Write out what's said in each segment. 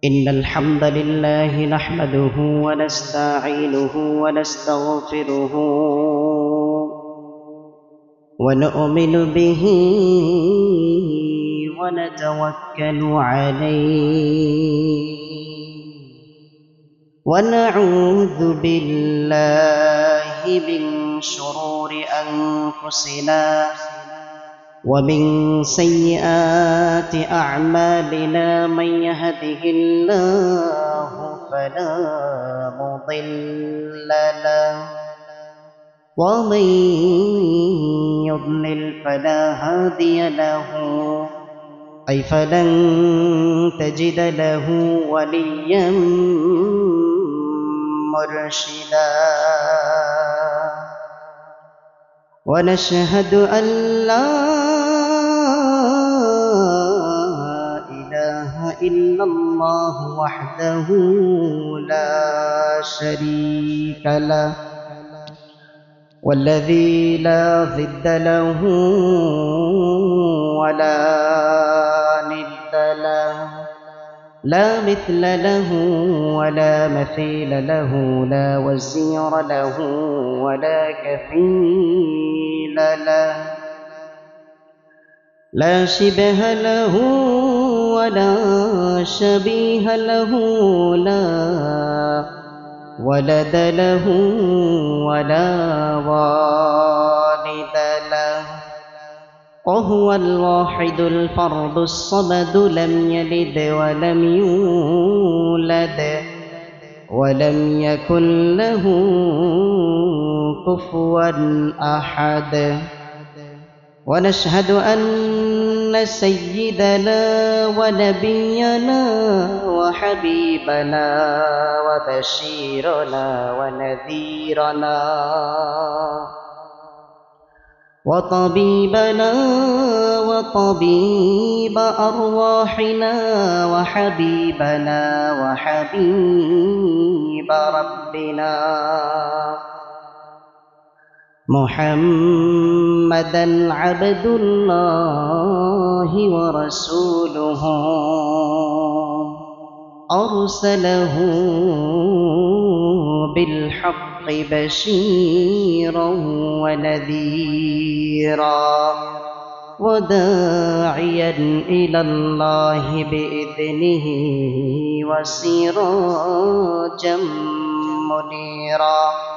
إن الحمد لله نحمده ونستعينه ونستغفره ونؤمن به ونتوكل عليه ونعوذ بالله من شرور أنفسنا ومن سيئات أعمالنا من يهده الله فلا مضل له ومن يضلل فلا هادي له أي فلن تجد له وليا مرشدا ونشهد أن لا إله إلا الله وحده لا شريك له والذي لا ضد له ولا ند له لا مثل له ولا مثيل له لا وزير له ولا كفيل له لا شبه له ولا شبيه له لا ولد له ولا والد له وهو الواحد الفرد الصمد لم يلد ولم يولد ولم يكن له كفوا أحد ونشهد أن سيدنا ونبينا وحبيبنا وبشيرنا ونذيرنا وطبيبنا وطبيب أرواحنا وحبيبنا وحبيب ربنا محمدا عبد الله ورسوله أرسله بالحق بشيرا ونذيرا وداعيا إلى الله بإذنه وسراجا منيرا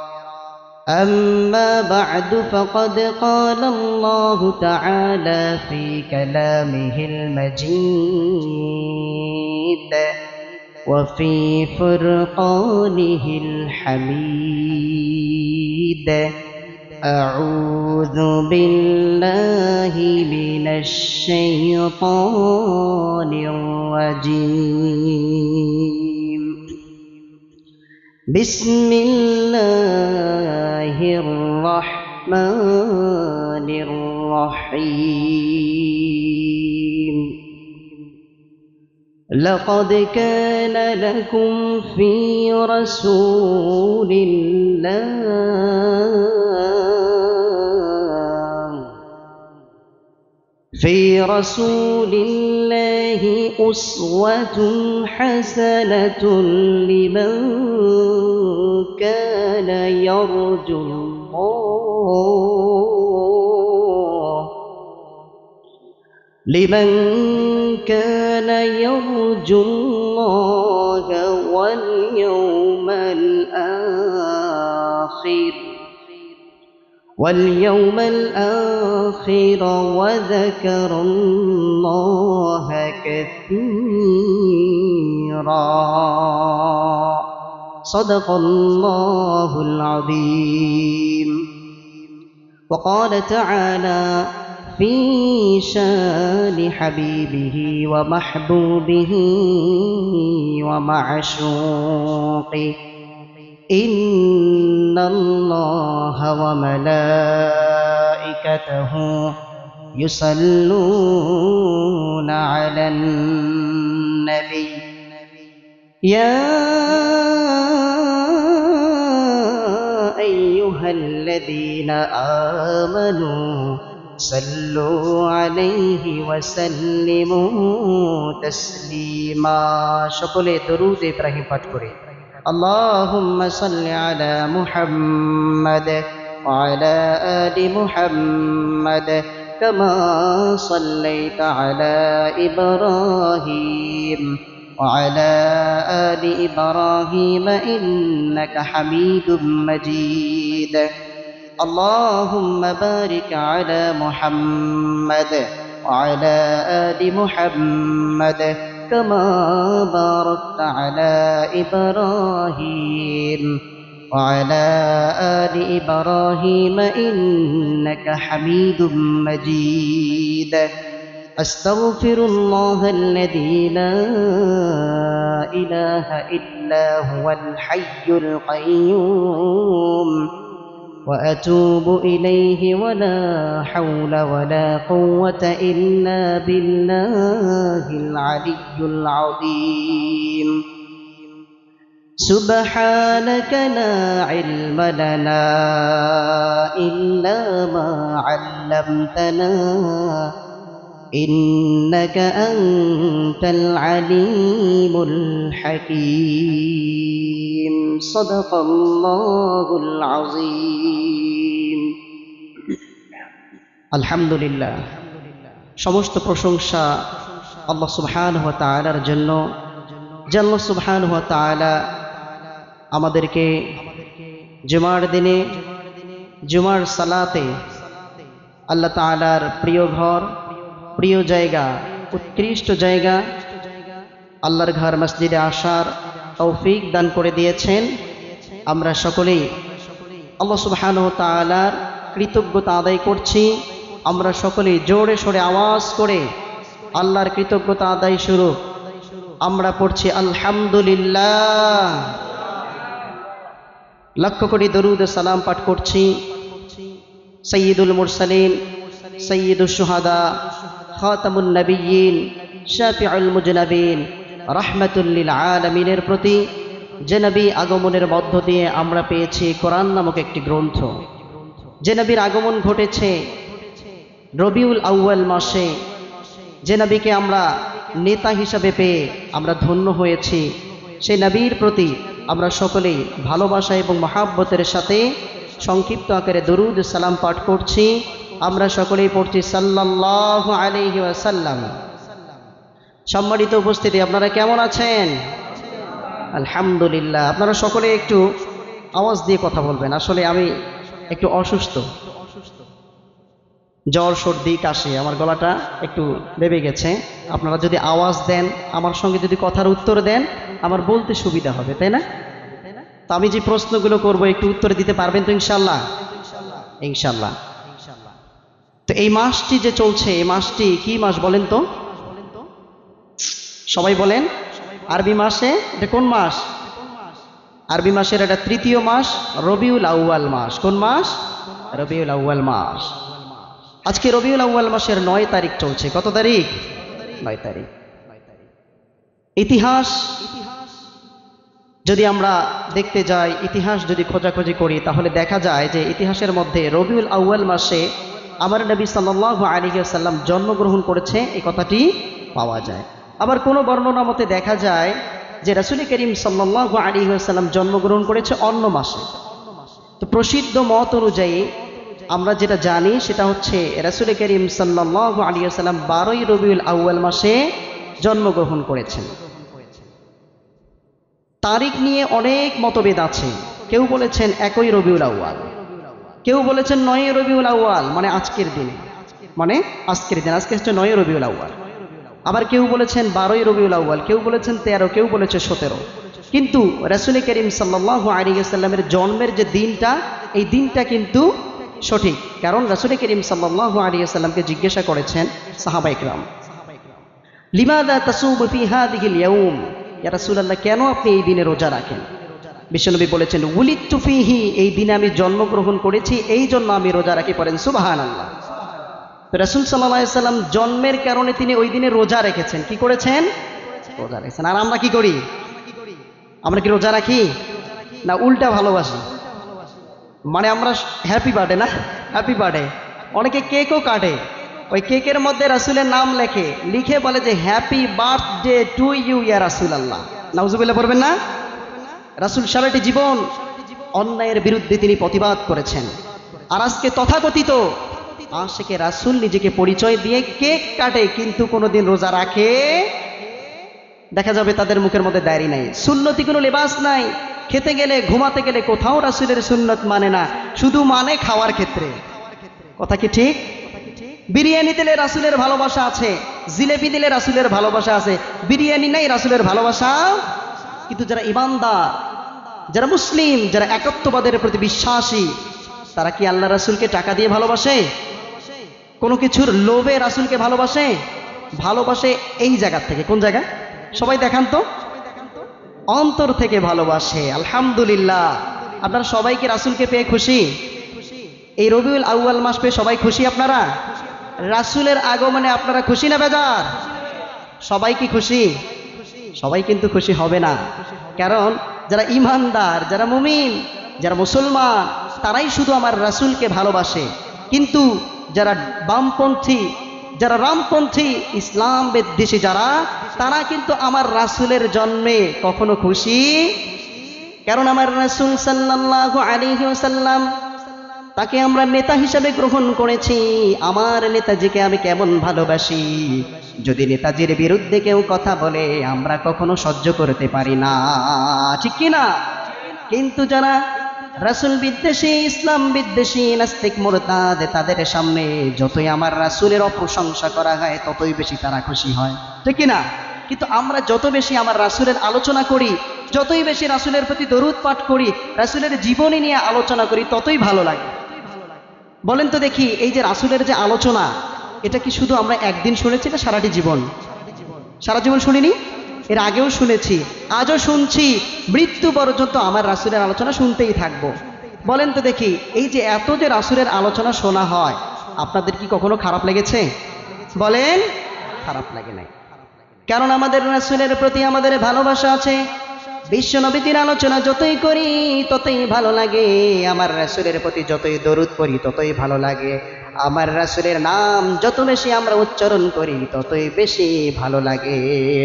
أما بعد فقد قال الله تعالى في كلامه المجيد وفي فرقانه الحميد أعوذ بالله من الشيطان الرجيم بسم الله الرحمن الرحيم لقد كان لكم في رسول الله أسوة حسنة لمن كان يرجو الله واليوم الآخر وذكر الله كثيرا صدق الله العظيم وقال تعالى في شان حبيبه ومحبوبه ومعشوقه إن الله وملائكته يصلون على النبي يا أيها الذين آمنوا صلوا عليه وسلموا تسليما সকলে দরুদ ইব্রাহিম পাঠ করে اللهم صل على محمد وعلى آل محمد كما صليت على إبراهيم وعلى آل إبراهيم إنك حميد مجيد اللهم بارك على محمد وعلى آل محمد كما باركت على إبراهيم وعلى آل إبراهيم إنك حميد مجيد أستغفر الله الذي لا إله إلا هو الحي القيوم وأتوب إليه ولا حول ولا قوة إلا بالله العلي العظيم سبحانك لا علم لنا إلا ما علمتنا إنك أنت العليم الحكيم صدق الله العظيم الحمد لله সমস্ত প্রশংসা আল্লাহ সুবহানাহু ওয়া তাআলার জন্য যে আল্লাহ সুবহানাহু ওয়া তাআলা আমাদেরকে জুমার দিনে জুমার সালাতে আল্লাহ তাআলার প্রিয় ঘর প্রিয় জায়গা উৎকৃষ্ট জায়গা আল্লাহর ঘর মসজিদে আসার তৌফিক দান করে দিয়েছেন আমরা সকলেই আল্লাহ সুবহানাহু ওয়া তাআলার কৃতজ্ঞতা আদায় করছি আমরা সকলেই জোরে সোরে আওয়াজ করে আল্লাহর কৃতজ্ঞতা আদায় স্বরূপ আমরা পড়ছি আলহামদুলিল্লাহ লক্ষ কোটি দরুদ ও সালাম পাঠ করছি সাইয়্যিদুল মুরসালিন সাইয়্যিদুশ শুহাদা খাতামুন নবিয়্যিন শাফিউল মুজনাবিন রাহমাতুল লিল আলামিনের প্রতি যে নবী আগমনের মধ্য দিয়ে আমরা পেয়েছি কোরআন নামক একটি গ্রন্থ যে নবীর আগমন ঘটেছে রবিউল আউয়াল মাসে যে নবীকে আমরা নেতা হিসাবে পেয়ে আমরা ধন্য হয়েছি সেই নবীর প্রতি আমরা সকলেই ভালোবাসা এবং মহাব্বতের সাথে সংক্ষিপ্ত আকারে দরুদ সালাম পাঠ করছি আমরা সকলেই পড়ছি সাল্লাল্লাহু আলাইহি ওয়াসাল্লাম সম্মানিত উপস্থিতি আপনারা কেমন আছেন আলহামদুলিল্লাহ আপনারা সকলে একটু আওয়াজ দিয়ে কথা বলবেন আসলে আমি একটু অসুস্থ জ্বর সর্দি কাশি আমার গলাটা একটু বেবে গেছে আপনারা যদি আওয়াজ দেন আমার সঙ্গে যদি কথার উত্তর দেন আমার বলতে সুবিধা হবে তাই না তো আমি যে প্রশ্নগুলো করব একটু উত্তর দিতে পারবেন তো ইনশাআল্লাহ ইনশাআল্লাহ তো এই মাসটি যে চলছে এই মাসটি কি মাস বলেন তো সবাই বলেন আরবি মাসে এটা কোন মাস আরবি মাসের এটা তৃতীয় মাস রবিউল আউয়াল মাস কোন মাস রবিউল আউয়াল মাস আজকে রবিউল আউয়াল মাসের 9 তারিখ চলছে কত তারিখ 9 তারিখ ইতিহাস যদি আমরা দেখতে যাই ইতিহাস যদি খোঁজাখুঁজি করি তাহলে দেখা যায় যে ইতিহাসের মধ্যে রবিউল আউয়াল মাসে আমার নবী সাল্লাল্লাহু আলাইহি ওয়াসাল্লাম জন্মগ্রহণ করেছে এই কথাটি পাওয়া যায় আবার কোন বর্ণনা মতে দেখা যায় যে রাসূল করিম সাল্লাল্লাহু আলাইহি ওয়াসাল্লাম জন্মগ্রহণ করেছে অন্য মাসে তো প্রসিদ্ধ মত অনুযায়ী আমরা যেটা জানি সেটা হচ্ছে রাসূল করিম সাল্লাল্লাহু আলাইহি ওয়াসাল্লাম 12 রবিউল আউয়াল মাসে জন্মগ্রহণ করেছেন তারিখ নিয়ে অনেক মতভেদ আছে কেউ বলেছেন 1 রবিউল আউয়াল কেউ বলেছেন 9 রবিউল আউয়াল মানে আজকের দিন আজকে হচ্ছে 9 রবিউল আউয়াল আবার কেউ বলেছেন 12 রবিউল আউয়াল কেউ বলেছেন 13 কেউ বলেছে 17 কিন্তু রাসূল করিম সাল্লাল্লাহু আলাইহি ওয়াসাল্লামের জন্মের যে দিনটা এই দিনটা কিন্তু সঠিক কারণ রাসূল করিম সাল্লাল্লাহু আলাইহি ওয়াসাল্লামকে জিজ্ঞাসা করেছেন সাহাবায়ে কিরাম লিমাযা তাসুমু ফি হাযিহিল ইয়াউম ইয়া রাসূলুল্লাহ কেন আপনি এই দিনে রোজা রাখেন বিশ্বনবী বলেছেন উলিদতু ফিহি এই দিনে আমি জন্মগ্রহণ করেছি এই জন্য আমি রোজা রাখি পড়েন সুবহানাল্লাহ তো রাসূল সাল্লাল্লাহু আলাইহি ওয়াসাল্লাম জন্মের কারণে তিনি ওই দিনে রোজা রেখেছেন কি করেছেন রোজা রেখেছেন আর আমরা কি করি আমরা কি রোজা রাখি না উল্টা ভালোবাসি মানে আমরা হ্যাপি বার্থডে না হ্যাপি বার্থডে অনেকে কেকও কাটে, ওই কেকের মধ্যে রাসূলের নাম লেখে, লিখে বলে যে হ্যাপি বার্থডে টু ইউ ইয়া রাসূলুল্লাহ। নাউজুবিল্লাহ পড়বেন না? রাসূল সারাটি জীবন অন্যায়ের বিরুদ্ধে তিনি প্রতিবাদ করেছেন। আর আজকে তথাকথিত আশিকে রাসূল নিজেকে পরিচয় দিয়ে কেক কাটে, কিন্তু কোনোদিন রোজা রাখে? দেখা যাবে তাদের মুখের মধ্যে দাড়ি নাই, সুন্নতি কোনো লেবাস নাই, খেতে গেলে ঘুমাতে গেলে কোথাও রাসূলের সুন্নত মানে না, শুধু মানে খাওয়ার ক্ষেত্রে। কথা কি ঠিক? বিরিয়ানি দিলে রাসূলের ভালোবাসা আছে, জিলেবি দিলে রাসূলের ভালোবাসা আছে, বিরিয়ানি নাই রাসূলের ভালোবাসা। কিন্তু যারা ইমানদার, যারা মুসলিম, যারা একত্ববাদের প্রতি বিশ্বাসী, তারা কি আল্লাহ রাসূলকে টাকা দিয়ে ভালোবাসে? কোনো কিছুর লোভে রাসূলকে ভালোবাসে? ভালোবাসে এই জায়গা থেকে। কোন জায়গা? সবাই দেখান তো। অন্তর থেকে ভালোবাসে। আলহামদুলিল্লাহ। আপনারা সবাই কি রাসূলকে পেয়ে খুশি? এই রবিউল আউয়াল মাস পেয়ে সবাই খুশি? আপনারা রাসূলের আগমনে আপনারা খুশি না বেজার? সবাই কি খুশি? সবাই কিন্তু খুশি হবে না। কারণ যারা ইমানদার, যারা মুমিন, যারা মুসলমান, তারাই শুধু আমার রাসূলকে ভালোবাসে। কিন্তু যারা বামপন্থী, যারা রামপন্থী, ইসলাম বিদ্বেষী যারা, তারা কিন্তু আমার রাসূলের জন্মে কখনো খুশি। কারণ আমার রাসূল সাল্লাল্লাহু আলাইহি ওয়াসাল্লাম, তাকে আমরা নেতা হিসাবে গ্রহণ করেছি। আমার নেতাজিকে আমি কেমন ভালোবাসি, যদি নেতাজির বিরুদ্ধে কেউ কথা বলে আমরা কখনো সহ্য করতে পারি না, ঠিক কি না? কিন্তু যারা রাসূল বিদ্বেষী, ইসলাম বিদ্বেষী, নাস্তিক, মুরতাদ, তাদের সামনে যতই আমার রাসূলের অপ্রশংসা করা হয় ততই বেশি তারা খুশি হয়, ঠিক কি না? কিন্তু আমরা যত বেশি আমার রাসূলের আলোচনা করি, যতই বেশি রাসূলের প্রতি দরুদ পাঠ করি, রাসূলের জীবনী নিয়ে আলোচনা করি, ততই ভালো লাগে। বলেন তো দেখি, এই যে রাসূলের যে আলোচনা, এটা কি শুধু আমরা একদিন শুনেছি না সারাটি জীবন? সারা জীবন শুনিনি? এর আগেও শুনেছি, আজও শুনছি, মৃত্যু পর্যন্ত আমার রাসূলের আলোচনা শুনতেই থাকবো। বলেন তো দেখি, এই যে এত যে রাসূলের আলোচনা শোনা হয়, আপনাদের কি কখনো খারাপ লেগেছে? বলেন, খারাপ লাগে নাই। কারণ আমাদের রাসূলের প্রতি আমাদের ভালোবাসা আছে। বিশ্ব নবীর আলোচনা যতই করি ততই ভালো লাগে, আমার রাসূলের প্রতি যতই দরুদ পড়ি ততই ভালো লাগে, আমার রাসূলের নাম যত বেশি আমরা উচ্চারণ করি ততই বেশি ভালো লাগে,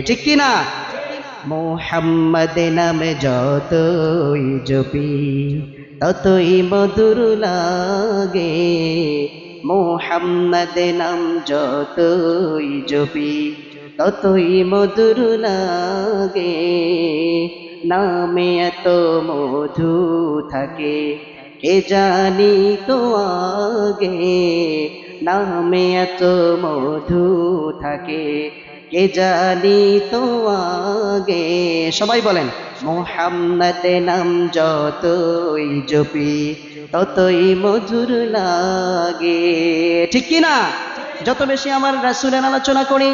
ঠিক কি না? মুহাম্মদ নাম যতই জপি ততই মধুর লাগে, মুহাম্মদ নাম যতই জপি ততই মধুর লাগে, নামে এত মধু থাকে কে জানি তো আগে, নামে এত মধু থাকে কে জানি তো আগে। সবাই বলেন, মুহাম্মদ নাম যতই জপি ততই মধুর লাগে, ঠিক কি না? যত বেশি আমার রাসূলের আলোচনা করি,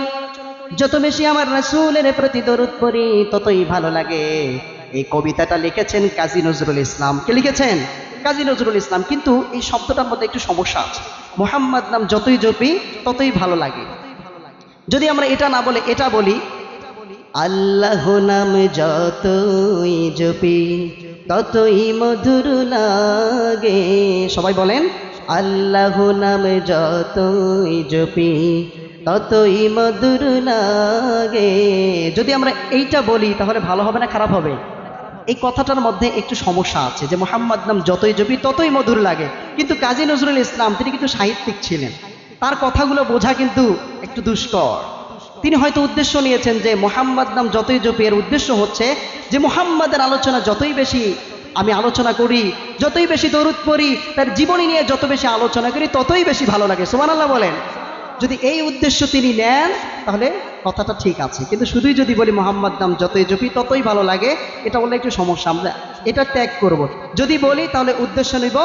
যত বেশি আমার রাসূলের প্রতি দরুদ পড়ি ততই ভালো লাগে। এই কবিতাটা লিখেছেন কাজী নজরুল ইসলাম। কে লিখেছেন? কাজী নজরুল ইসলাম। কিন্তু এই শব্দটার মধ্যে একটু সমস্যা আছে। মুহাম্মদ নাম যতই জপি ততই ভালো লাগে। যদি আমরা এটা না বলে এটা বলি, আল্লাহ নাম যতই জপি ততই মধুর লাগে। সবাই বলেন, আল্লাহ নাম যতই জপি ততই মধুর লাগে। যদি আমরা এইটা বলি তাহলে ভালো হবে না খারাপ হবে? এই কথাটার মধ্যে একটু সমস্যা আছে, যে মুহাম্মদ নাম যতই জপি ততই মধুর লাগে। কিন্তু কাজী নজরুল ইসলাম তিনি কিন্তু সাহিত্যিক ছিলেন, তার কথাগুলো বোঝা কিন্তু একটু দুষ্কর। তিনি হয়তো উদ্দেশ্য নিয়েছেন যে মুহাম্মদ নাম যতই জপি, এর উদ্দেশ্য হচ্ছে যে মুহাম্মদের আলোচনা যতই বেশি আমি আলোচনা করি, যতই বেশি দরুদ পড়ি, তার জীবনী নিয়ে যত বেশি আলোচনা করি ততই বেশি ভালো লাগে। সুবহানাল্লাহ বলেন। যদি এই উদ্দেশ্য তিনি নেন তাহলে কথাটা ঠিক আছে। কিন্তু শুধুই যদি বলি মুহাম্মদ নাম যতই জপি ততই ভালো লাগে, এটা বললে একটু সমস্যা, আমরা এটা ত্যাগ করব। যদি বলি তাহলে উদ্দেশ্য নিব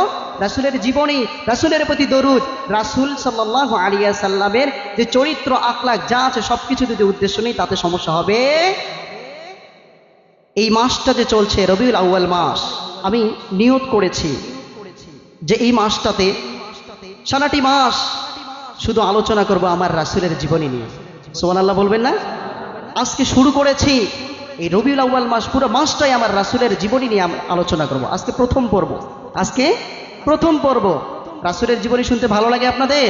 রাসূলের জীবনী, রাসূলের প্রতি দরুদ, রাসূল সাল্লাল্লাহু আলাইহি ওয়াসাল্লামের যে চরিত্র আখলাক যা আছে সবকিছু যদি উদ্দেশ্য নেই তাতে সমস্যা হবে। এই মাসটা যে চলছে রবিউল আউয়াল মাস, আমি নিয়ত করেছি যে এই মাসটাতে সারাটি মাস শুধু আলোচনা করব আমার রাসূলের জীবনী নিয়ে। সুবহানাল্লাহ বলবেন না? আজকে শুরু করেছি এই রবিউল আউয়াল মাস, পুরো মাসটাই আমার রাসূলের জীবনী নিয়ে আলোচনা করব। আজকে প্রথম পর্ব, আজকে প্রথম পর্ব। রাসূলের জীবনী শুনতে ভালো লাগে আপনাদের?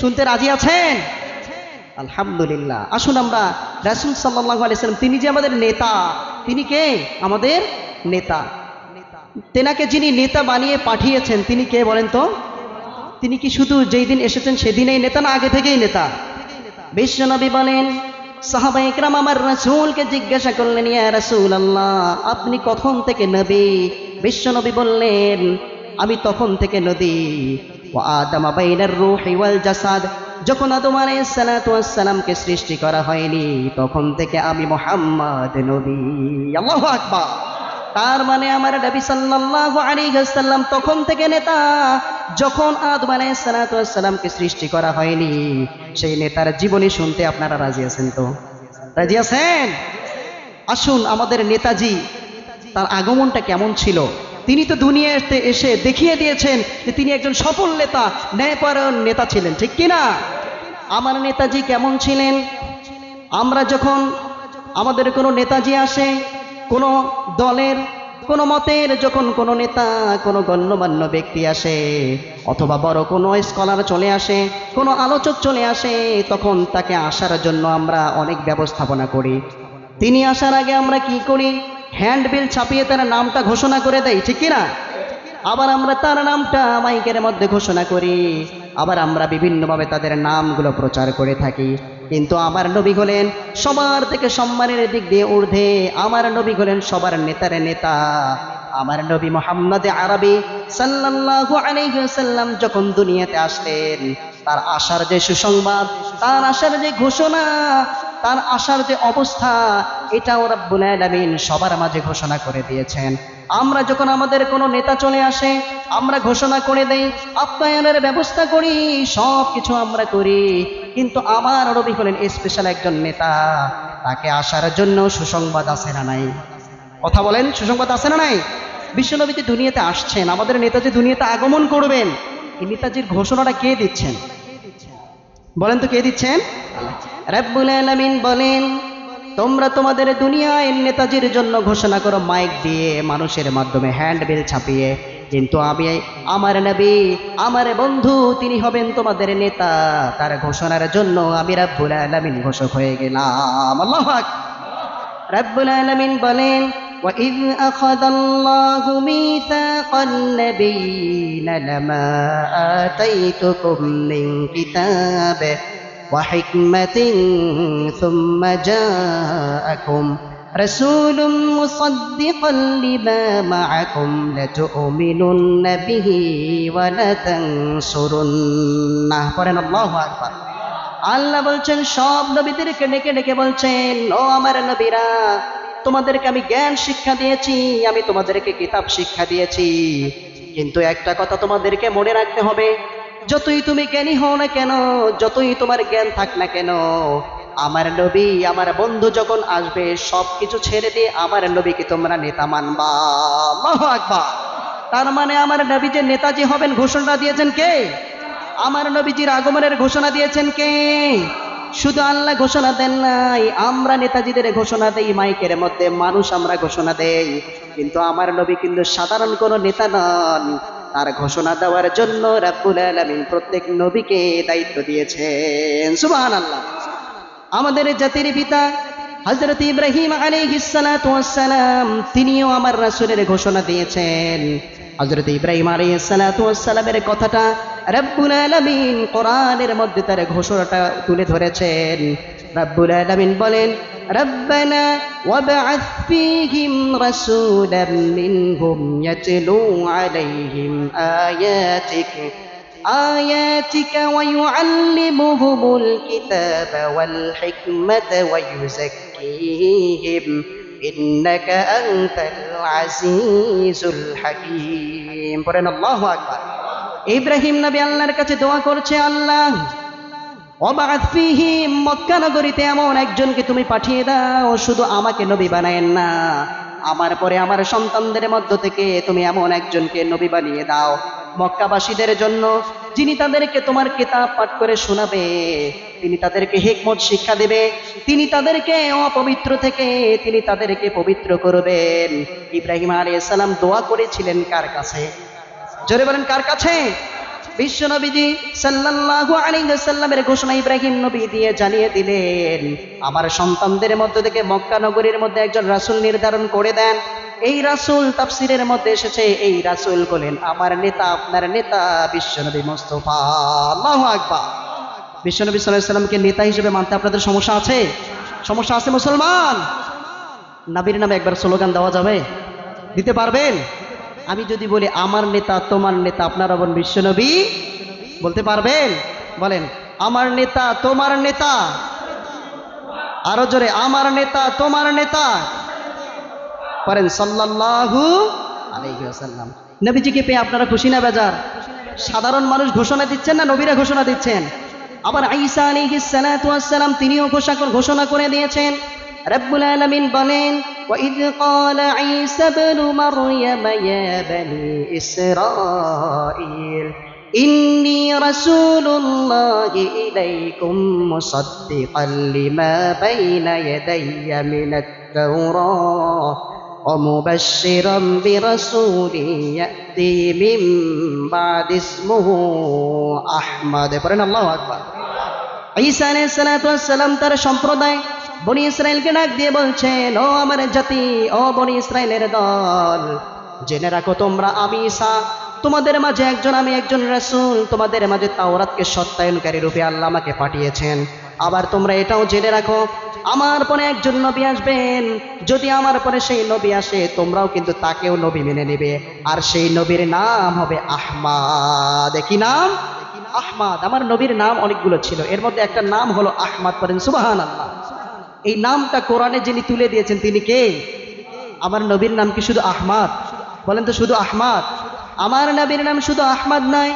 শুনতে রাজি আছেন? আলহামদুলিল্লাহ। আসুন আমরা রাসূল সাল্লাল্লাহু আলাইহি সাল্লাম, তিনি যে আমাদের নেতা, তিনি কে? আমাদের নেতা। তেনাকে যিনি নেতা বানিয়ে পাঠিয়েছেন তিনি কে বলেন তো? তিনি কি শুধু যেই দিন এসেছেন সেদিনেই নেতা, না আগে থেকেই নেতা? বিশ্বনবী বলেন, সাহাবায়ে কেরাম আমার রাসূলকে জিজ্ঞাসা করলেন, ইয়া রাসূলুল্লাহ, আপনি কখন থেকে নবী? বিশ্বনবী বললেন, আমি তখন থেকে নবী। ওয়া আদামা বাইনার রূহি ওয়াল জাসাদ, যখন আদম আলাইহিস সালাতু ওয়াস সালামকে সৃষ্টি করা হয়নি তখন থেকে আমি মুহাম্মদ নবী। আল্লাহু আকবার। তার মানে আমার নবী সাল্লাল্লাহু আলাইহি ওয়াসাল্লাম তখন থেকে নেতা, যখন আদম আলাইহিস সালাতু ওয়াস সালামকে সৃষ্টি করা হয়নি। সেই নেতার জীবনী শুনতে আপনারা রাজি আছেন তো? রাজি আছেন? আসুন আমাদের নেতাজি, তার আগমনটা কেমন ছিল? তিনি তো দুনিয়াতে এসে দেখিয়ে দিয়েছেন যে তিনি একজন সফল নেতা, ন্যায়পরায়ণ নেতা ছিলেন, ঠিক কিনা? আমার নেতাজি কেমন ছিলেন? আমরা যখন আমাদের কোনো নেতাজি আসে, কোনো দলের কোনো মতের যখন কোনো নেতা, কোনো গণ্যমান্য ব্যক্তি আসে, অথবা বড় কোনো স্কলার চলে আসে, কোনো আলোচক চলে আসে, তখন তাকে আসার জন্য আমরা অনেক ব্যবস্থাপনা করি। তিনি আসার আগে আমরা কি করি? হ্যান্ডবিল ছাপিয়ে তার নামটা ঘোষণা করে দেই, ঠিক কিনা? আবার আমরা তার নামটা মাইকের মধ্যে ঘোষণা করি, আবার আমরা বিভিন্নভাবে তাদের নামগুলো প্রচার করে থাকি। কিন্তু আমার নবী হলেন সবার থেকে সম্মানের দিক দিয়ে ঊর্ধ্বে। আমার নবী হলেন সবার নেতার নেতা। আমার নবী মুহাম্মদ আরবি সাল্লাল্লাহু আলাইহি ওয়াসাল্লাম যখন দুনিয়াতে আসলেন, তার আসার যে সুসংবাদ, তার আসার যে ঘোষণা, তার আসার যে অবস্থা, এটাও রব্বুল আলামিন সবার মাঝে ঘোষণা করে দিয়েছেন। আমরা যখন আমাদের কোনো নেতা চলে আসে, আমরা ঘোষণা করে দেই, আপ্যায়নের ব্যবস্থা করি, সব কিছু আমরা করি। কিন্তু আমার নবী হলেন স্পেশাল একজন নেতা, তাকে আসার জন্য সুসংবাদ আছে না নাই? কথা বলেন, সুসংবাদ আছে না নাই? বিশ্বনবী যে দুনিয়াতে আসছেন, আমাদের নেতা যে দুনিয়াতে আগমন করবেন, এই নেতাজির ঘোষণাটা কে দিচ্ছেন? বলেন তো কে দিচ্ছেন? রব্বুল আলামিন বলেন, তোমরা তোমাদের দুনিয়ায় নেতাজির জন্য ঘোষণা করো মাইক দিয়ে, মানুষের মাধ্যমে, হ্যান্ডবিল ছাপিয়ে। কিন্তু আমি আমার নবী, আমার বন্ধু, তিনি হবেন তোমাদের নেতা, তার ঘোষণার জন্য আমি রব্বুল আলামিন ঘোষক হয়ে গেলাম। আল্লাহু আকবার। রব্বুল আলামিন বলেন, وَإِذْ أَخَذَ اللَّهُ مِيثَاقَ النَّبِيِّينَ لَمَا آتَيْتُكُم مِّن كِتَابٍ وَحِكْمَةٍ ثُمَّ جَاءَكُمْ رَسُولٌ مُصَدِّقًا لِّمَا مَعَكُمْ لَتُؤْمِنُنَّ بِهِ وَلَتَنصُرُنَّهُ। পড়েন আল্লাহু আকবার। আল্লাহ বলছেন, সব নবীদেরকে ডেকে ডেকে বলছেন, ও আমার নবীরা, তোমাদেরকে আমি জ্ঞান শিক্ষা দিয়েছি, আমি তোমাদেরকে কিতাব শিক্ষা দিয়েছি। কিন্তু একটা কথা তোমাদেরকে মনে রাখতে হবে, যতই তুমি জ্ঞানী হও না কেন, যতই তোমার জ্ঞান থাক না কেন, আমার নবী, আমার বন্ধু যখন আসবে, সব কিছু ছেড়ে দিয়ে আমার নবীকে তোমরা নেতা মানবা। আল্লাহু আকবার। তার মানে আমার নবী যে নেতাজি হবেন ঘোষণা দিয়েছেন কে? আমার নবীজির আগমনের ঘোষণা দিয়েছেন কে? শুধু আল্লাহ ঘোষণা দেন নাই, আমরা নেতাজিদের ঘোষণা দেই মাইকের মধ্যে, মানুষ আমরা ঘোষণা দেই। কিন্তু আমার নবী কিন্তু সাধারণ কোনো নেতা নন, তার ঘোষণা দেওয়ার জন্য রব্বুল আলামিন প্রত্যেক নবীকে দায়িত্ব দিয়েছেন। সুবহানাল্লাহ। আমাদের জাতির পিতা হযরত ইব্রাহিম আলাইহিস সালাতু ওয়াস সালাম, তিনিও আমার রাসূলের ঘোষণা দিয়েছেন। হযরত ইব্রাহিম আলাইহিস সালাতু ওয়াস সালামের কথাটা রব্বুল আলামিন কোরআনের মধ্যে তার ঘোষণাটা তুলে ধরেছেন। রব্বুল আলামিন বলেন, রব্বানা ওয়াবআথ ফীহিম রাসূলাম মিনহুম ইয়াতলু আলাইহিম آياتك ويعلمهم الكتاب والحكمة ويزكيهم إنك أنت العزيز الحكيم। পড়েন আল্লাহু আকবার। ইব্রাহিম নবী আল্লাহর কাছে দোয়া করছে, আল্লাহ ওয়াবআথ ফীহিম, মক্কা নগরীতে এমন একজনকে তুমি পাঠিয়ে দাও, শুধু আমাকে নবী বানায়েন না, আমার পরে আমার সন্তানদের মধ্য থেকে তুমি এমন একজনকে নবী বানিয়ে দাও মক্কাবাসীদের জন্য, যিনি তাদেরকে তোমার কিতাব পাঠ করে শোনাবে, তিনি তাদেরকে হিকমত শিক্ষা দেবে, তিনি তাদেরকে অপবিত্র থেকে তিনি তাদেরকে পবিত্র করবেন। ইব্রাহিম আলাইহিস সালাম দোয়া করেছিলেন কার কাছে? জোরে বলেন, কার কাছে? বিশ্বনবীজি সাল্লাল্লাহু আলাইহি ওয়াসাল্লামের ঘোষণা ইব্রাহিম নবী দিয়ে জানিয়ে দিলেন, আমার সন্তানদের মধ্য থেকে মক্কা নগরীর মধ্যে একজন রাসূল নির্ধারণ করে দেন। এই রাসূল তাফসীরের মধ্যে এসেছে, এই রাসূল বলেন আমার নেতা, আপনার নেতা বিশ্বনবী মুস্তাফা। আল্লাহু আকবার। বিশ্বনবী সাল্লাল্লাহু আলাইহি ওয়াসাল্লামকে নেতা হিসেবে মানতে আপনাদের সমস্যা আছে? সমস্যা আছে মুসলমান? নবীর নামে একবার স্লোগান দেওয়া যাবে? দিতে পারবেন? আমি যদি বলি আমার নেতা, তোমার নেতা, আপনারা বলেন বিশ্বনবী, বলতে পারবেন? বলেন আমার নেতা, তোমার নেতা। আরো জোরে, আমার নেতা, তোমার নেতা। করেন সাল্লাল্লাহু আলাইহি ওয়াসাল্লাম। নবীজিকে পেয়ে আপনারা খুশি না বেজার? সাধারণ মানুষ ঘোষণা দিচ্ছেন না নবীরা ঘোষণা দিচ্ছেন? আবার ঈসা আলাইহিস সালাতু ওয়াস সালাম তিনিও ঘোষণা করে দিয়েছেন। রব্বুল আলামিন বলেন, وَإِذْ قَالَ عِيسَى ابْنُ مَرْيَمَ يَا بَنِي إِسْرَائِيلَ إِنِّي رَسُولُ اللَّهِ إِلَيْكُمْ مُصَدِّقًا لِمَا بَيْنَ يَدَيَّ مِنَ التَّوْرَاةِ وَمُبَشِّرًا بِرَسُولٍ يَأْتِي مِن بَعْدِي اسْمُهُ أَحْمَدُ। পড়েন আল্লাহু আকবার। ঈসা আলাইহিস সালাতু ওয়াস সালাম তার সম্প্রদায় বনি ইসরায়েলকে ডাক দিয়ে বলছেন, ও আমার জাতি, ও বনি ইসরায়েলের দল, জেনে রাখো তোমরা আমি ঈসা, তোমাদের মাঝে আমি একজন রাসূল, তোমাদের মাঝে তাওরাতকে সত্যায়নকারী রূপে আল্লাহ আমাকে পাঠিয়েছেন। আবার তোমরা এটাও জেনে রাখো আমার পরে একজন নবী আসবেন, যদি আমার পরে সেই নবী আসে তোমরাও কিন্তু তাকেও নবী মেনে নেবে, আর সেই নবীর নাম হবে আহমদ। কি নাম? আহমদ। আমার নবীর নাম অনেকগুলো ছিল, এর মধ্যে একটা নাম হলো আহমদ। পড়েন সুবহানাল্লাহ। এই নামটা কোরআনে যিনি তুলে দিয়েছেন তিনি কে? আমার নবীর নাম কি শুধু আহমদ? বলেন তো শুধু আহমদ? আমার নবীর নাম শুধু আহমদ নয়,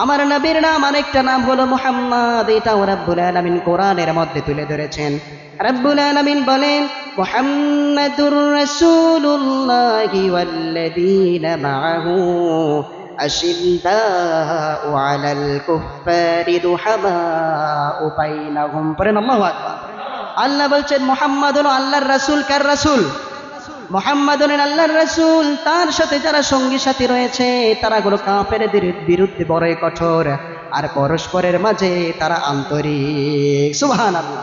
আমার নবীর নাম আরেকটা নাম হলো মুহাম্মদ। এটাও রব্বুল আলামিন কোরআনের মধ্যে তুলে ধরেছেন। রব্বুল আলামিন বলেন, মুহাম্মাদুর রাসূলুল্লাহি ওয়াল্লাযীনা মাআহু আশিদ্দাউ আলাল কুফফারি রুহামাউ বাইনাহুম। পড়েন আল্লাহু আকবার। আল্লাহ বলছেন মুহাম্মদ হলো আল্লাহর রাসূল। কার রাসূল? মুহাম্মদ হলেন আল্লাহর রাসূল। তার সাথে যারা সঙ্গী সাথী রয়েছে তারা হলো কাফেরদের বিরুদ্ধে বড়ই কঠোর, আর পরস্পরের মাঝে তারা আন্তরিক। সুবহানাল্লাহ।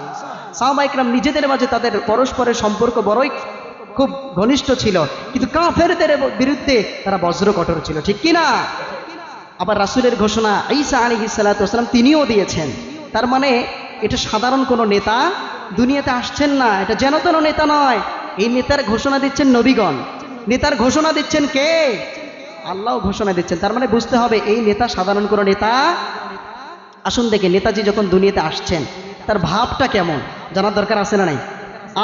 সাহাবায়ে কেরাম নিজেদের মাঝে তাদের পরস্পরের সম্পর্ক বড়ই খুব ঘনিষ্ঠ ছিল, কিন্তু কাফেরদের বিরুদ্ধে তারা বজ্র কঠোর ছিল, ঠিক কি না? আবার রাসূলের ঘোষণা ঈসা আলাইহিস সালাতু ওয়াস সালাম তিনিও দিয়েছেন। তার মানে এটা সাধারণ কোনো নেতা দুনিয়াতে আসছেন না, এটা যেন তেন নেতা নয়। এই নেতার ঘোষণা দিচ্ছেন নবীগণ। নেতার ঘোষণা দিচ্ছেন কে? আল্লাহ ঘোষণা দিচ্ছেন। তার মানে বুঝতে হবে এই নেতা সাধারণ কোনো নেতা। আসুন দেখে নেতাজি যখন দুনিয়াতে আসছেন তার ভাবটা কেমন জানার দরকার আছে না নাই?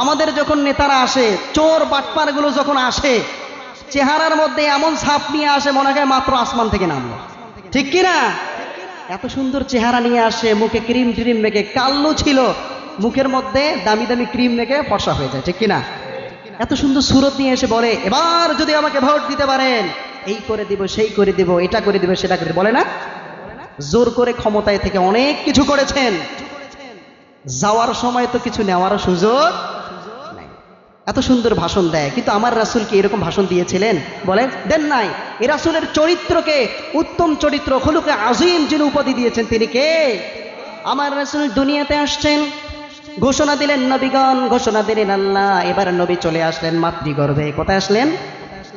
আমাদের যখন নেতারা আসে, চোর বাটপারগুলো যখন আসে, চেহারার মধ্যে এমন ছাপ নিয়ে আসে মনে হয় মাত্র আসমান থেকে নামলো, ঠিক কিনা? এত সুন্দর চেহারা নিয়ে আসে, মুখে ক্রিম ট্রিম মেখে, কাল্লু ছিল, মুখের মধ্যে দামি দামি ক্রিম মেখে ফর্সা হয়ে যায়, ঠিক কিনা? এত সুন্দর সুরত নিয়ে এসে বলে, এবার যদি আমাকে ভোট দিতে পারেন এই করে দিব, সেই করে দিব, এটা করে দিব, সেটা করে, বলে না? জোর করে ক্ষমতায় থেকে অনেক কিছু করেছেন, যাওয়ার সময় তো কিছু নেওয়ারও সুযোগ নাই। এত সুন্দর ভাষণ দেয়, কিন্তু আমার রাসূল কি এরকম ভাষণ দিয়েছিলেন? বলেন, দেন নাই। এই রাসূলের চরিত্রকে উত্তম চরিত্র, খুলুকে আযীম যিনি উপাধি দিয়েছেন তিনি কে? আমার রাসূল দুনিয়াতে আসছেন, ঘোষণা দিলেন নবীগণ, ঘোষণা দিলেন আল্লাহ। এবার নবী চলে আসলেন মাতৃগর্ভে। কোথায় আসলেন?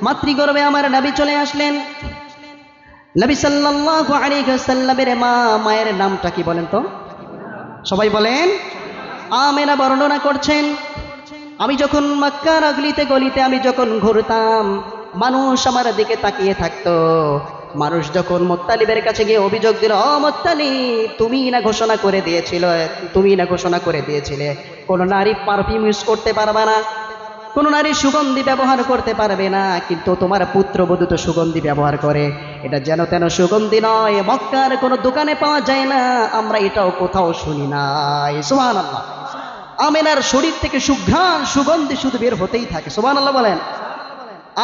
মাতৃগর্ভে আমার নবী চলে আসলেন। নবী সাল্লাল্লাহু আলাইহি ওয়াসাল্লামের মায়ের নামটা কি বলেন তো? সবাই বলেন। আমেনা বর্ণনা করছেন, আমি যখন মক্কার অগলিতে গলিতে আমি যখন ঘুরতাম, মানুষ আমার দিকে তাকিয়ে থাকতো। মানুষ যখন মুত্তালিবের কাছে গিয়ে অভিযোগ দিল, ও মুত্তালিব, তুমি না ঘোষণা করে দিয়েছিলে কোন নারী পারফিউম ইউজ করতে পারবে না, কোন নারী সুগন্ধি ব্যবহার করতে পারবে না, কিন্তু তোমার পুত্রবধূ তো সুগন্ধি ব্যবহার করে। এটা যেন তেন সুগন্ধি নয়, মক্কার কোনো দোকানে পাওয়া যায় না, আমরা এটাও কোথাও শুনি নাই। সুবহানাল্লাহ। আমেনার শরীর থেকে সুঘ্রাণ সুগন্ধি শুধু বের হতেই থাকে। সুবহানাল্লাহ বলেন।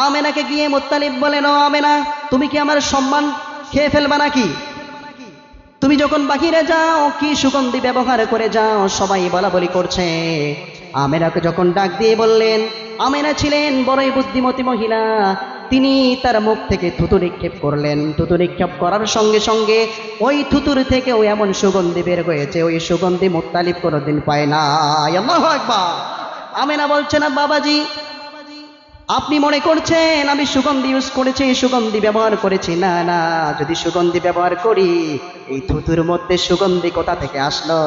আমেনাকে গিয়ে মুত্তালিব বলেন, ও আমেনা, তুমি কি আমার সম্মান খেয়ে ফেলবা নাকি? তুমি যখন বাহিরে যাও কি সুগন্ধি ব্যবহার করে যাও, সবাই বলা বলি করছে। আমেনাকে যখন ডাক দিয়ে বললেন, আমেনা ছিলেন বড়ই বুদ্ধিমতী মহিলা, তিনি তার মুখ থেকে থুতু নিক্ষেপ করলেন। থুতু নিক্ষেপ করার সঙ্গে সঙ্গে ওই থুতুর থেকে ওই এমন সুগন্ধি বের হয়েছে, ওই সুগন্ধি মুত্তালিব কোনোদিন পায় না। আল্লাহু আকবার। আমেনা বলছেন, বাবাজি আপনি মনে করছেন আমি সুগন্ধি ইউজ করেছি, সুগন্ধি ব্যবহার করেছি? না না, যদি সুগন্ধি ব্যবহার করি এই থুতুর মধ্যে সুগন্ধি কোথা থেকে আসলো?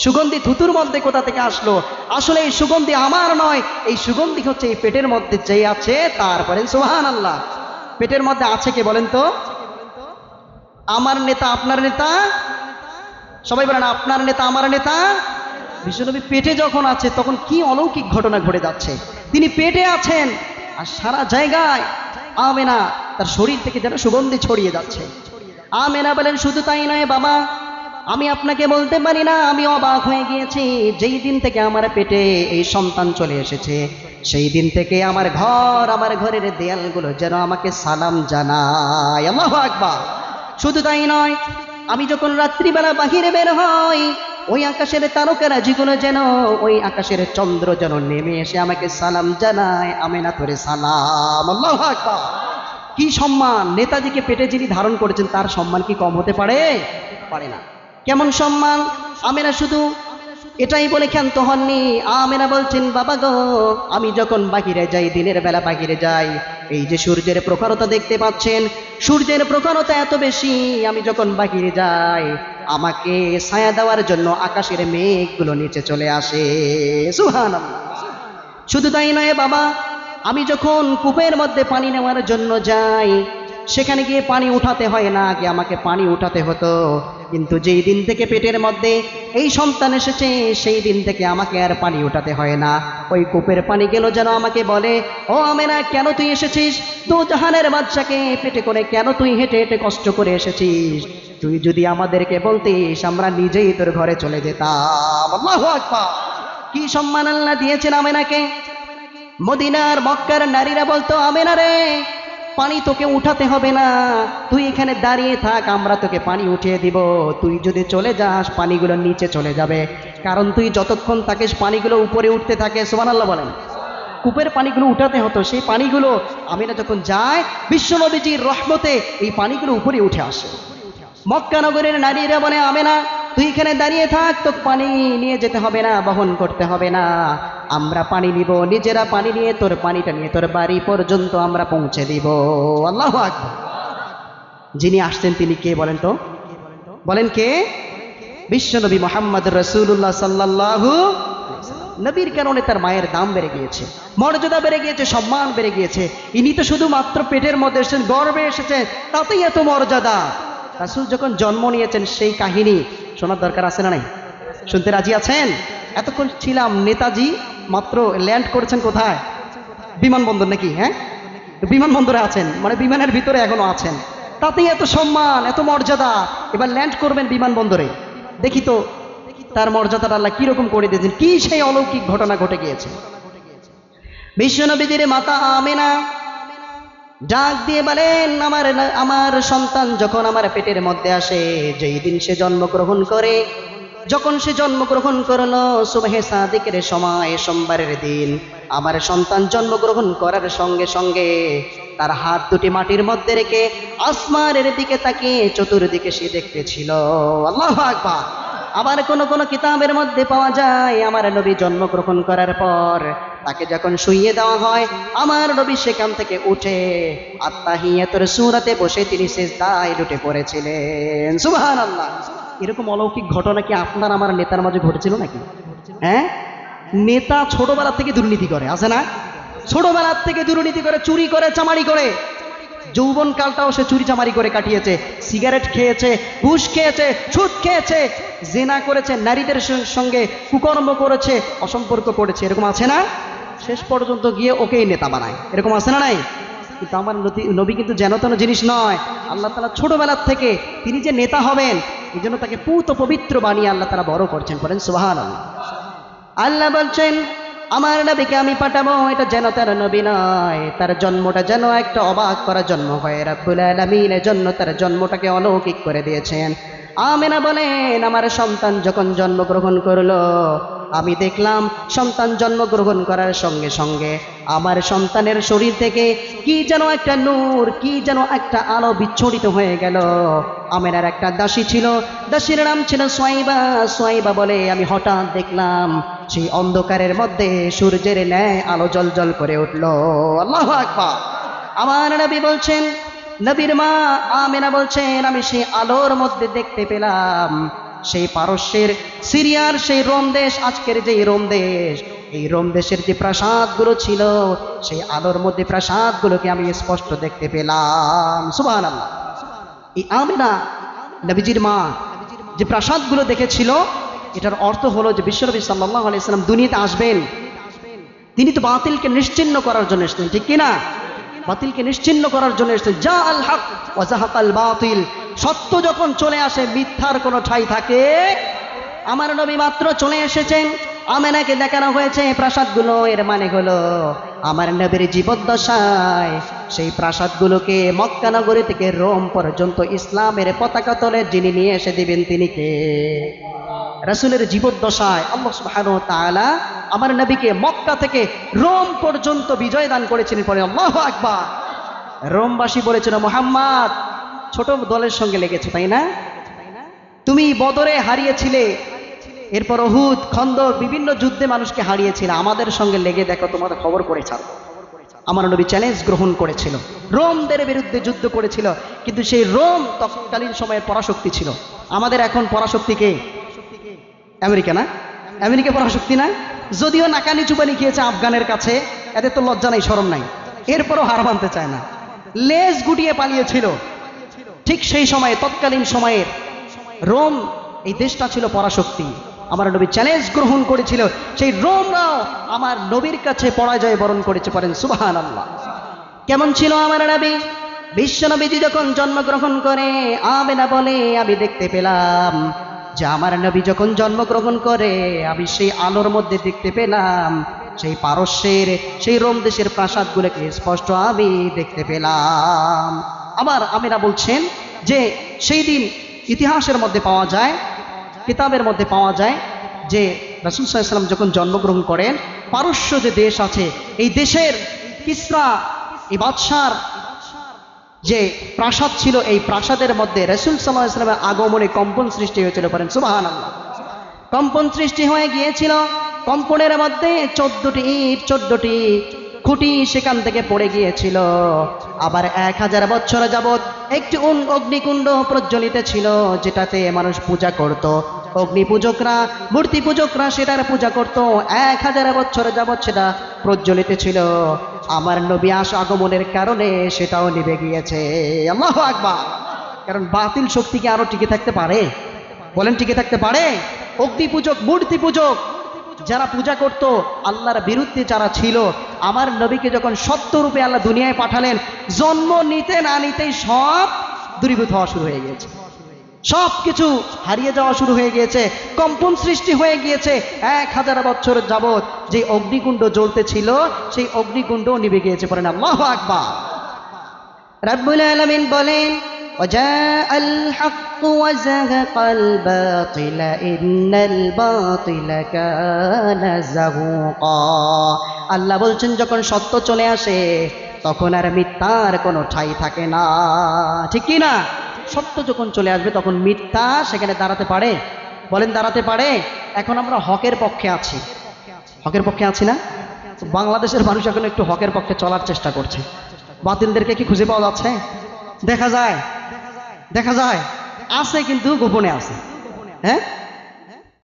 সুগন্ধি থুতুর মধ্যে কোথা থেকে আসলো? আসলে এই সুগন্ধি আমার নয়, এই সুগন্ধি হচ্ছে এই পেটের মধ্যে যে আছে তার। বলেন সুবহানাল্লাহ। পেটের মধ্যে আছে কে বলেন তো? আমার নেতা আপনার নেতা? সবাই বলেন আপনার নেতা আমার নেতা। বিশ্বনবী পেটে যখন আছে তখন কি অলৌকিক ঘটনা ঘটে যাচ্ছে। তিনি পেটে আছেন আর সারা জায়গায় আমেনা তার শরীর থেকে যেন সুগন্ধি ছড়িয়ে যাচ্ছে। আমেনা বলেন, শুধু তাই নয় বাবা, আমি আপনাকে বলতে পারি না, আমি অবাক হয়ে গিয়েছি। যেই দিন থেকে আমার পেটে এই সন্তান চলে এসেছে সেই দিন থেকে আমার ঘর, আমার ঘরের দেয়ালগুলো যেন আমাকে সালাম জানায়। আল্লাহু আকবার। শুধু তাই নয়, আমি যখন রাত্রিবেলা বাহিরে বের হই ওই আকাশের তারকারাজিগুলো যেন, ওই আকাশের চন্দ্র যেন নেমে এসে আমাকে সালাম জানায়, আমেনা তোরে সালাম। আল্লাহু আকবার। কি সম্মান! নেতাজিকে পেটে যিনি ধারণ করেছেন তার সম্মান কি কম হতে পারে? পারে না। কেমন সম্মান! আমেনা শুধু এটাই বলে ক্ষান্ত হননি। আমেনা বলছেন, বাবা গো, আমি যখন বাহিরে যাই, দিনের বেলা বাহিরে যাই, এই যে সূর্যের প্রখরতা দেখতে পাচ্ছেন, সূর্যের প্রখরতা এত বেশি, আমি যখন বাহিরে যাই আমাকে ছায়া দেওয়ার জন্য আকাশের মেঘগুলো নিচে চলে আসে। সুবহানাল্লাহ। শুধু তাই নয় বাবা, আমি যখন কূপের মধ্যে পানি নেওয়ার জন্য যাই সেখানে গিয়ে পানি উঠাতে হয় না, আগে আমাকে পানি উঠাতে হতো। কিন্তু যেই দিন থেকে পেটের মধ্যে এই সন্তান এসেছে সেই দিন থেকে আমাকে আর পানি উঠাতে হয় না। ওই কূপের পানি গেল যেন আমাকে বলে, ও আমেনা, কেন তুই এসেছিস? দু জাহানের বাদশাকে পেটে করে কেন তুই হেঁটে হেঁটে কষ্ট করে এসেছিস? তুই যদি আমাদেরকে বলতিস আমরা নিজেই তোর ঘরে চলে যেতাম। আল্লাহু আকবার। কি সম্মান আল্লাহ দিয়েছেন আমেনাকে। মদিনার মক্কার নারীরা বলতো, আমেনা রে, পানি তোকে উঠাতে হবে না, তুই এখানে দাঁড়িয়ে থাক, আমরা তোকে পানি উঠিয়ে দিব। তুই যদি চলে যাস পানিগুলো নিচে চলে যাবে, কারণ তুই যতক্ষণ থাকিস পানিগুলো উপরে উঠতে থাকে। সুবহানাল্লাহ বলেন। কূপের পানিগুলো উঠাতে হতো, সেই পানিগুলো আমিনা যখন যায় বিশ্বনবীজির রহমতে এই পানিগুলো উপরে উঠে আসে। মক্কা নগরের নারীরা বলে, আমেনা তুই এখানে দাঁড়িয়ে থাক, তো পানি নিয়ে যেতে হবে না, বহন করতে হবে না, আমরা পানি নিব, নিজেরা পানি নিয়ে তোর পানিটা নিয়ে তোর বাড়ি পর্যন্ত আমরা পৌঁছে দিব। আল্লাহু আকবার। যিনি আসছেন তিনি কে বলেন তো? বলেন কে? বিশ্বনবী মুহাম্মদ রাসূলুল্লাহ সাল্লাল্লাহু আলাইহি ওয়াসাল্লাম। নবীর কারণে তার মায়ের দাম বেড়ে গিয়েছে, মর্যাদা বেড়ে গিয়েছে, সম্মান বেড়ে গিয়েছে। ইনি তো শুধুমাত্র পেটের মধ্যে এসেছেন, গর্ভে এসেছেন, তাতেই এত মর্যাদা। রাসূল যখন জন্ম নিয়েছেন সেই কাহিনী শোনার দরকার আছে না নাই? শুনতে রাজি আছেন? এতক্ষণ ছিলাম নেতাজি মাত্র ল্যান্ড করেছেন কোথায়? বিমানবন্দর নাকি? হ্যাঁ, বিমানবন্দরে আছেন, মানে বিমানের ভিতরে এখনো আছেন, তাতেই এত সম্মান, এত মর্যাদা। এবার ল্যান্ড করবেন বিমানবন্দরে, দেখি তো তার মর্যাদাটা আল্লাহ কিরকম করে দিয়েছেন, কি সেই অলৌকিক ঘটনা ঘটে গিয়েছে। বিশ্বনবীজির মাতা আমেনা ডাক দিয়ে বলেন, আমার সন্তান যখন আমার পেটের মধ্যে আসে, যেই দিন সে জন্মগ্রহণ করে, যখন সে জন্মগ্রহণ করলো সুবহে সাদিকের সময়, সোমবারের দিন, আমার সন্তান জন্মগ্রহণ করার সঙ্গে সঙ্গে তার হাত দুটি মাটির মধ্যে রেখে আসমানের দিকে তাকিয়ে চতুর্দিকে সে দেখতেছিল। আল্লাহু আকবার। আবার কোন কোন কিতাবের মধ্যে পাওয়া যায় আমার নবী জন্মগ্রহণ করার পর তাকে যখন শুইয়ে দেওয়া হয়, আমার নবী সেখান থেকে উঠে আত্তাহিয়াতুর সূরাতে বসে তিনি সিজদায় লুটে পড়েছিলেন। সুবহানাল্লাহ। এরকম অলৌকিক ঘটনা কি আপনার আমার নেতার মাঝে ঘটেছিল নাকি? হ্যাঁ, নেতা ছোটবেলা থেকে দুর্নীতি করে, আছে না? ছোটবেলা থেকে দুর্নীতি করে, চুরি করে, চামারি করে, যৌবন কালটাও সে চুরি চামারি করে কাটিয়েছে, সিগারেট খেয়েছে, ঘুষ খেয়েছে, সুদ খেয়েছে, জিনা করেছে, নারীদের সঙ্গে কুকর্ম করেছে, অসম্পর্ক করেছে, এরকম আছে না? শেষ পর্যন্ত গিয়ে ওকেই নেতা বানায়, এরকম আছে না নাই? কিন্তু আমার নবী কিন্তু যেন তেন জিনিস নয়। আল্লাহ তাআলা ছোটবেলার থেকে তিনি যে নেতা হবেন এই জন্য তাকে পুত পবিত্র বানিয়ে আল্লাহ তাআলা বড় করছেন। বলেন সুবহানাল্লাহ। আল্লাহ বলছেন আমার নবীকে আমি পাঠাবো, এটা যেন তার নবী নয়, তার জন্মটা যেন একটা অবাক করা জন্ম হয়। রাব্বুল আলামিনের জন্য তার জন্মটাকে অলৌকিক করে দিয়েছেন। আমেনা বলেন আমার সন্তান যখন জন্মগ্রহণ করলো আমি দেখলাম সন্তান জন্মগ্রহণ করার সঙ্গে সঙ্গে আমার সন্তানের শরীর থেকে কি যেন একটা নূর, কি যেন একটা আলো বিচ্ছুরিত হয়ে গেল। আমেনার একটা দাসী ছিল, দাসীর নাম ছিল সোয়াইবা। সোয়াইবা বলে, আমি হঠাৎ দেখলাম সেই অন্ধকারের মধ্যে সূর্যের ন্যায় আলো জ্বলজ্বল করে উঠল। আল্লাহু আকবার। আমার নবী বলছেন, নবীর মা আমেনা বলছেন, আমি সেই আলোর মধ্যে দেখতে পেলাম সেই পারস্যের সিরিয়ার সেই রোম দেশ, আজকের যে রোম দেশ, এই রোম দেশের যে প্রাসাদগুলো ছিল, সেই আলোর মধ্যে প্রাসাদগুলোকে আমি স্পষ্ট দেখতে পেলাম। সুবহানাল্লাহ। এই আমেনা নবীজির মা যে প্রাসাদগুলো দেখেছিল, এটার অর্থ হলো যে বিশ্বনবী সাল্লাল্লাহু আলাইহি সাল্লাম দুনিয়াতে আসবেন, তিনি তো বাতিলকে নিশ্চিহ্ন করার জন্য এসেছেন, ঠিক কিনা? বাতিলকে নিশ্চিহ্ন করার জন্য এসেছেন। যা আল হক ওয়া যাহাকাল বাতিল, সত্য যখন চলে আসে মিথ্যার কোনো ঠাঁই থাকে। আমার নবী মাত্র চলে এসেছেন, আমেনাকে দেখানো হয়েছে প্রাসাদগুলো। এর মানে হলো আমার নবীর জীবদ্দশায় সেই প্রাসাদগুলোকে মক্কা নগরী থেকে রোম পর্যন্ত ইসলামের পতাকা তলে যিনি নিয়ে এসে দিবেন, তিনি কে? রাসূলের জীবদ্দশায় আল্লাহ সুবহানাহু ওয়া তাআলা আমার নবীকে মক্কা থেকে রোম পর্যন্ত বিজয় দান করেছিলেন। পরে আল্লাহু আকবার। রোমবাসী বলেছিল, মুহাম্মদ ছোট দলের সঙ্গে লেগেছে, তাই না? তুমি বদরে হারিয়েছিলে, এরপর উহুদ, খন্দক, বিভিন্ন যুদ্ধে মানুষকে হারিয়েছিলে, আমাদের সঙ্গে লেগে দেখো, তোমাদের খবর করে ছাড়ো। আমার নবী চ্যালেঞ্জ গ্রহণ করেছিল, রোমদের বিরুদ্ধে যুদ্ধ করেছিল, কিন্তু সেই রোম তৎকালীন সময়ের পরাশক্তি ছিল। আমাদের এখন পরাশক্তি কে? আমেরিকা না? আমেরিকা পরাশক্তি না? যদিও নাকানি চুবানি খেয়েছে আফগানের কাছে, এদের তো লজ্জা নাই, শরম নাই, এরপরও হার মানতে চায় না, লেজ গুটিয়ে পালিয়েছিল। ঠিক সেই সময়ে, তৎকালীন সময়ের রোম, এই দেশটা ছিল পরাশক্তি। আমার নবী চ্যালেঞ্জ গ্রহণ করেছিল, সেই রোমরাও আমার নবীর কাছে পরাজয় বরণ করেছে। পারেন সুবহানাল্লাহ। কেমন ছিল আমার নবী? বিশ্ব নবীজি যখন জন্মগ্রহণ করে, আমেনা বলে, আমি দেখতে পেলাম যে আমার নবী যখন জন্মগ্রহণ করে, আমি সেই আলোর মধ্যে দেখতে পেলাম সেই পারস্যের, সেই রোম দেশের প্রাসাদগুলোকে স্পষ্ট আমি দেখতে পেলাম। আবার আমেনা বলছেন যে সেই দিন ইতিহাসের মধ্যে পাওয়া যায়, কিতাবের মধ্যে পাওয়া যায় যে রাসূল সাল্লাল্লাহু আলাইহি ওয়াসাল্লাম যখন জন্মগ্রহণ করেন, পারস্য যে দেশ আছে, এই দেশের কিসরা, এই বাদশার যে প্রাসাদ ছিল, এই প্রাসাদের মধ্যে রাসূল সাল্লাল্লাহু আলাইহি ওয়াসাল্লামের আগমনে কম্পন সৃষ্টি হয়েছিল। পারেন সুবহানাল্লাহ। কম্পন সৃষ্টি হয়ে গিয়েছিল। কম্পনের মধ্যে 14টি ইট, 14টি খুঁটি সেখান থেকে পড়ে গিয়েছিল। আবার 1000 বছর যাবৎ একটি অগ্নিকুণ্ড প্রজ্বলিত ছিল, যেটাতে মানুষ পূজা করত। অগ্নি পূজকরা, মূর্তি পূজকরা সেটার পূজা করত। 1000 বছর যাবৎ সেটা প্রজ্বলিত ছিল। আমার নবী আগমনের কারণে সেটাও নিভে গিয়েছে। আল্লাহু আকবার। কারণ বাতিল শক্তি কি আরো টিকে থাকতে পারে? বলেন, টিকে থাকতে পারে? অগ্নি পূজক, মূর্তি পূজক যারা পূজা করত, আল্লাহর বিরুদ্ধে যারা ছিল, আমার নবীকে যখন সত্যরূপে আল্লাহ দুনিয়ায় পাঠালেন, জন্ম নিতে না নিতেই সব দূরীভূত হওয়া শুরু হয়ে গিয়েছে, সব কিছু হারিয়ে যাওয়া শুরু হয়ে গিয়েছে, কম্পন সৃষ্টি হয়ে গিয়েছে। 1000 বছর যাবৎ যে অগ্নিকুণ্ড জ্বলতেছিল, সেই অগ্নিকুণ্ড নিভে গিয়েছে। পড়েন আল্লাহু আকবার। রব্বুল আলামিন বলেন, وجاء الحق وزهق الباطل إن الباطل كان زهوقا। আল্লাহ বলছেন, যখন সত্য চলে আসে তখন আর মিথ্যার কোনো ঠাঁই থাকে না, ঠিক কি না? সত্য যখন চলে আসবে তখন মিথ্যা সেখানে দাঁড়াতে পারে? বলেন, দাঁড়াতে পারে? এখন আমরা হকের পক্ষে আছি, হকের পক্ষে আছি না? বাংলাদেশের মানুষ এখন একটু হকের পক্ষে চলার চেষ্টা করছে। বাতিলদেরকে কি খুঁজে পাওয়া যাচ্ছে? দেখা যায়, দেখা যায়, আছে কিন্তু গোপনে আছে। হ্যাঁ,